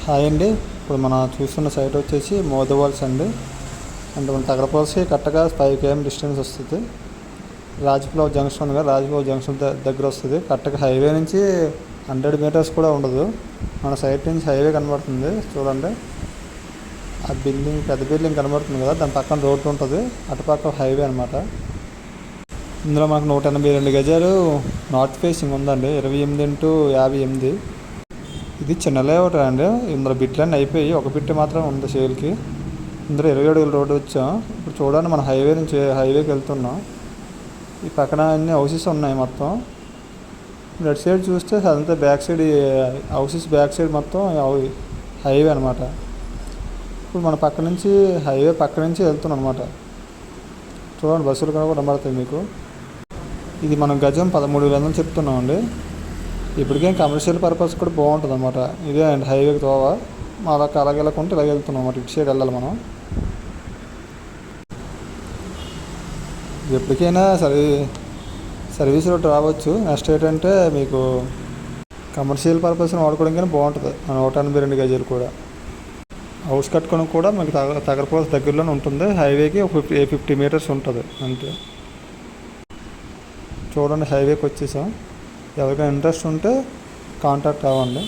Hi అండి. ఇప్పుడు మనం చూస్తున్న సైట్ వచ్చేసి మోదవాల్స్ అండి. అంటే మన తగరపోల్సి కరెక్ట్గా 5 km డిస్టెన్స్ వస్తుంది. రాజ్ఫ్లవర్ జంక్షన్ ఉంది కదా, రాజ్ఫ్లవర్ జంక్షన్ దగ్గర వస్తుంది. కరెక్ట్గా హైవే నుంచి 100 meters కూడా ఉండదు. మన సైట్ నుంచి హైవే కనబడుతుంది చూడండి. ఆ బిల్డింగ్, పెద్ద బిల్డింగ్ కనబడుతుంది కదా, దాని పక్కన రోడ్డు ఉంటుంది. అటుపక్క హైవే అనమాట. ఇందులో మనకు 182 గజాలు నార్త్ ఫేసింగ్ ఉందండి. 28x58. ఇది చిన్న లేఅవుట్ అండి. ఇందులో బిట్లన్నీ అయిపోయి ఒక బిట్ మాత్రం ఉంది సేల్కి. ఇందులో 20 అడుగుల రోడ్డు వచ్చాం. ఇప్పుడు చూడండి, మన హైవే నుంచి హైవేకి వెళ్తున్నాం. ఈ పక్కన అన్ని హౌసెస్ ఉన్నాయి మొత్తం. లెఫ్ట్ సైడ్ చూస్తే అదంతా back side, houses back side మొత్తం హైవే అనమాట. ఇప్పుడు మన పక్క నుంచి హైవే పక్క నుంచి వెళ్తున్నాం అనమాట. చూడండి, బస్సులు కూడా కనబడతాయి మీకు. ఇది మనం గజం 13,000 చెప్తున్నాం అండి. ఇప్పటికేం కమర్షియల్ పర్పస్ కూడా బాగుంటుంది అనమాట. ఇదే అండి హైవేకి తోవ. అలాగే వెళ్ళకుంటే ఇలాగ వెళ్తున్నాం అన్నమాట. ఇటు సైడ్ వెళ్ళాలి మనం. ఎప్పటికైనా సర్వీస్ రోడ్ రావచ్చు. నెక్స్ట్ ఏంటంటే మీకు కమర్షియల్ పర్పస్ని వాడుకోవడానికి బాగుంటుంది. 182 గజాలు కూడా. హౌస్ కట్టుకోవడం కూడా మీకు తగరపోల్స్ దగ్గరలోనే ఉంటుంది. హైవేకి 50 meters ఉంటుంది అంతే. చూడండి, హైవేకి వచ్చేసాం. ఎవరికైనా ఇంట్రెస్ట్ ఉంటే కాంటాక్ట్ అవ్వండి.